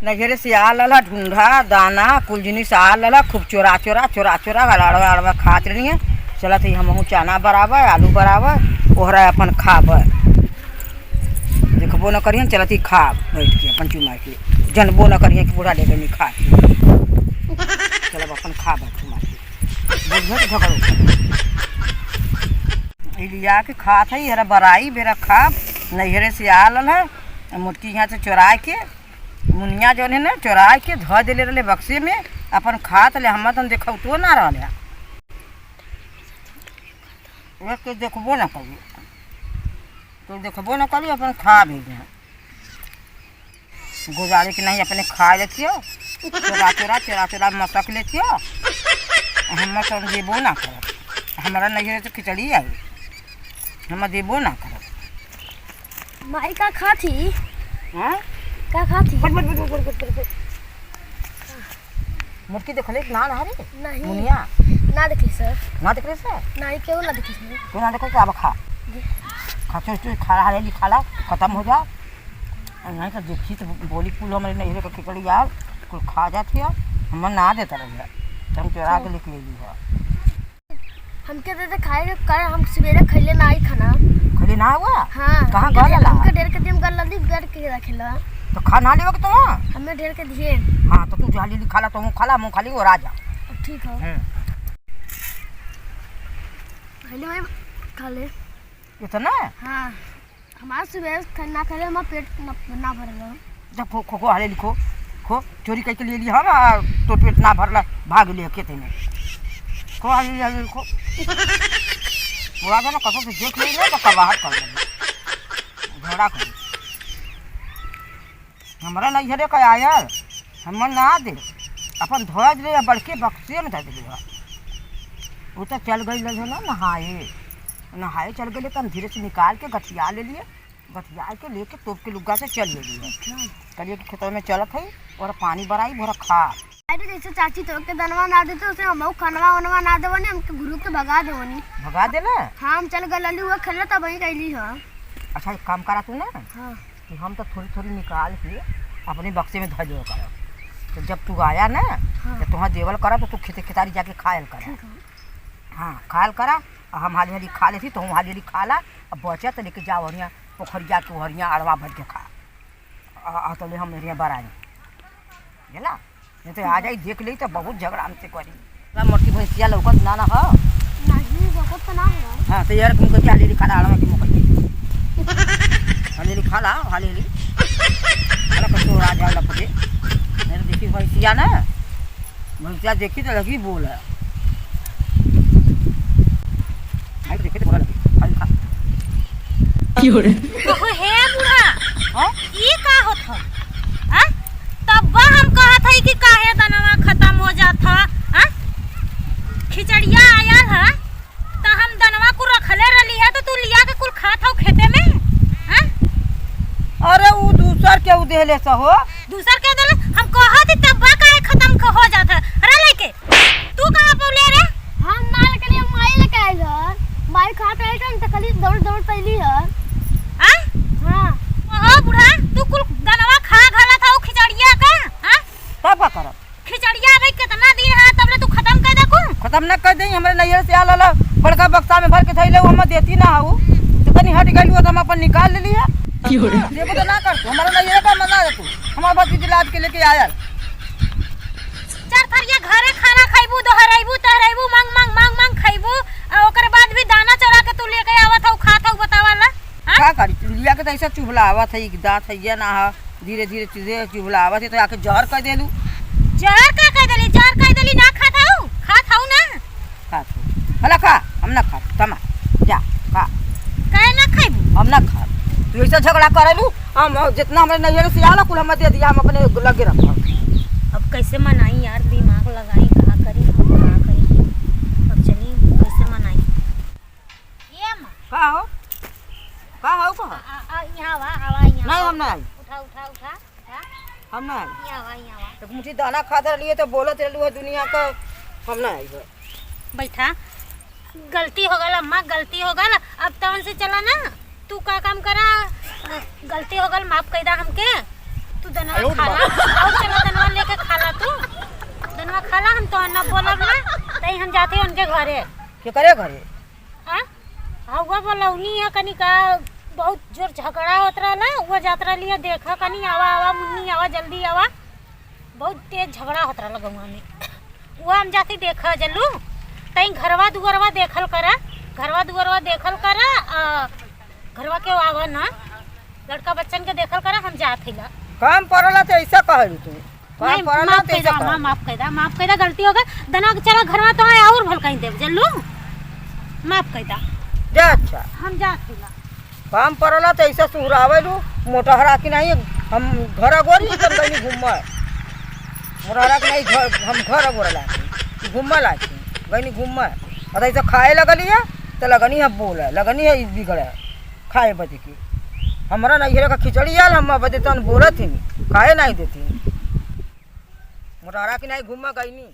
नजरे से आ लला ढूंढा दाना कुल जिनिस आ लला खूब चोरा चोरा चोरा चोरा अड़वा अड़वा खात रही है। चलत ही हमहू चना बराबर आलू बराबर ओहरा अपन खाब देखबो न करिए चलत ही खाब बैठ के अपन चुमा के जनबो न करिए कि बूढ़ा लेके नहीं खा चलब अपन खाब चुमा के झगड़ो लिया के खात है हरा बराई बेरा खाब नैहरे से आ लल है मुटकी यहाँ से चोरा के मुनिया जो है ना चोरा के धो दिले रहे बक्से में अपन खात ले हम तो देखो तो ना रहा के देखबो ना कभी तो देखबो ना कभी अपन खा भी गुजारे के नहीं अपने खा लेती हो चोरा चोरा चोरा चोरा मसक लेती हो हम तो देबो ना कर हमारा नैहरे से खिचड़ी आई हम देबो ना कर माई का खा थी हाँ का खा थी मुर्की देख ले ना ना रे नहीं मुनिया ना देखली सर ना देख रहे से नहीं क्यों ना देखली सर तू ना देखो क्या खा खा चो खा रहा है खाला खत्म हो जा नहीं तो देखी तो बोली कुल हमारे नहरे का खिचड़ी यार कुल खा जाती है हम ना देता रहे हम चोरा के लेके ली है हमके दे खाए कर हम सवेरे खइले ना आई खाना खली ना हुआ हाँ कहाँ गल ला हमके ढेर के दिन गल लदी गड़ के रखेला तो खा ना लेवा के तुम हमें ढेर के दिए हाँ तो तू जाली खाला तो हूँ खाला मुँह खाली वो राजा अब ठीक है खइले भाई खा ले इतना हाँ हमारे सुबह खाना खा ले हमारा पेट ना भरला जब खो खो हाले लिखो खो चोरी करके ले ली हम तो पेट ना भरला भाग लिए खेते में खो हाले लिखो बुरा ना कसम से देख ली ना तो कबाहट कर देंगे झगड़ा कर हमारा नहीं हरे का आयल हम ना दे अपन धोया दिले या बड़के बक्से में धर दिले वो तो चल गई लगे ना नहाए चल गए तो हम धीरे से निकाल के गठिया ले लिए गठिया के लेके तोप के लुग्गा से चल ले लिए कलिए के खेतों में चलत है और पानी बराई भरा खा अरे जैसे चाची तो के दनवा ना देते उसे हम खनवा वनवा ना देवनी हमके गुरु के भगा देवनी भगा देना हाँ हम चल गए हुआ खेल तब वही कैली है अच्छा एक काम करा तू ना हाँ कि हम तो थोड़ी थोड़ी निकाल के अपने बक्से में धर दो करा तो जब तू आया ना तो तुहाँ देवल करा तो तू खेते खेतारी जाके खायल करा हाँ खायल करा हम हाली हाली खा लेती तो हम हाली हाली खा ला अब बचा तो लेके जाओ हरिया पोखरिया के हरिया अड़वा भर के खा तो ले हम मेरे बराई बुझला नहीं तो आ जाई देख ली तो बहुत झगड़ा हमसे करी मोटी भैंसिया लौकत ना हो नहीं वक्त तो ना है हाँ तो यार तुमको क्या ले खाला अड़वा की मुकई हाली खाला हाली अरे कसो आ जाओ लपके मेरे देखी भैंसिया ना भैंसिया देखी तो लगी बोल है देखी तो बोला लगी खा तो हे बुढ़ा हाँ ये का होत ह हां तब हम कहत हई कि काहे दनवा खत्म हो जात ह हां खिचड़िया आया है तो हम दनवा को रखले रहली है तो तू लिया के कुल खात हो खेते में हां अरे वो दूसर के उ देले से हो दूसर के दले हम कहत तब काहे खत्म हो जात है अरे लेके तू कहां पौले रे हम नाल के लिए माई लेके आइल है माई खात रही त खाली दौड़ दौड़ पैली है हां हां ओ बुढ़ा तू कुल दनवा खा घला था खिचड़िया का हां तब का करब खिचड़िया भाई कितना दिन है तब ले तू खत्म कर दे को खत्म न कर दई हमरे नैहर से आला बड़का बक्सा में भर के थैले हम देती ना हो तो तनी हट गई तो हम अपन निकाल ले लिया देबो तो ना कर तू हमारा नैहर का मजा दे तू हमार भतीजी लाद के लेके आयल चार थरिया घरे खाना खाइबू दोहराइबू तहराइबू मांग मांग मांग मांग खाइबू और ओकर बाद भी दाना चोरा के तू लेके आवत हौ खात हौ बतावाला का करी लिया के तो ऐसा चुभलावत है दांत है ना धीरे धीरे चीजें चुभलावत है तो आके जहर कर देलू जहर का कह देली ना खात हौ ना खा तू भला खा हम ना खा तमा जा खा काहे ना खाइबू हम ना खा तू ऐसा झगड़ा करेलू हम जितना हमारे नैहर से आला कुल हम दे दिया हम अपने लगे रखा अब कैसे मनाई यार दिमाग लगाई कहाँ करी अब चली कैसे मनाई ये मां का हो यहाँ आवा यहाँ नहीं हम नहीं उठा हम नहीं यहाँ आवा तो मुझे दाना खाते रहिए तो बोलत रहलू है दुनिया का हम नहीं है बैठा गलती हो गल अम्मा गलती हो गल अब तवन से चला ना तू का काम करा गलती हो गल माफ कर दा हमके तू दनवा खाला और न बोलब ना तई हम जाते उनके घरे। के करे घरे? हाँ हवा बोलौनी है कनी का बहुत जोर झगड़ा होत रहला वो जात रही है देखा कनी आवा आवा मुन्नी आवा जल्दी आवा बहुत तेज झगड़ा होत रहला गौवा में। वो हम जाती देखा जल्लू तई घरवा दुआरवा देखल करा घरवा दुआरवा देखल करा घरवा के आवा ना लड़का बच्चन के देखल करा हम जात हिला। काम पड़ला तो ऐसा कहलू तू काम पड़ला तो ऐसा कह माफ कर दा गलती हो गई दना चला घरवा तो आए और भल कहीं देव जल्लू माफ कर दा जा। अच्छा हम जात हिला काम पड़ला तो ऐसा सुहरावेलू मोटहरा की नहीं हम घर गोरी जब गई घूमय मोटहरा की नहीं घर हम घर गोर लाती घूमय लाती गई घूमय और ऐसा खाए लगली है तो लगनी है बोले लगनी है बिगड़े खाए बदे की हमारा नहीं का खिचड़ी आल हम बदे तन बोलत ही खाए नहीं देती मोटहरा की नहीं घूम गई नहीं।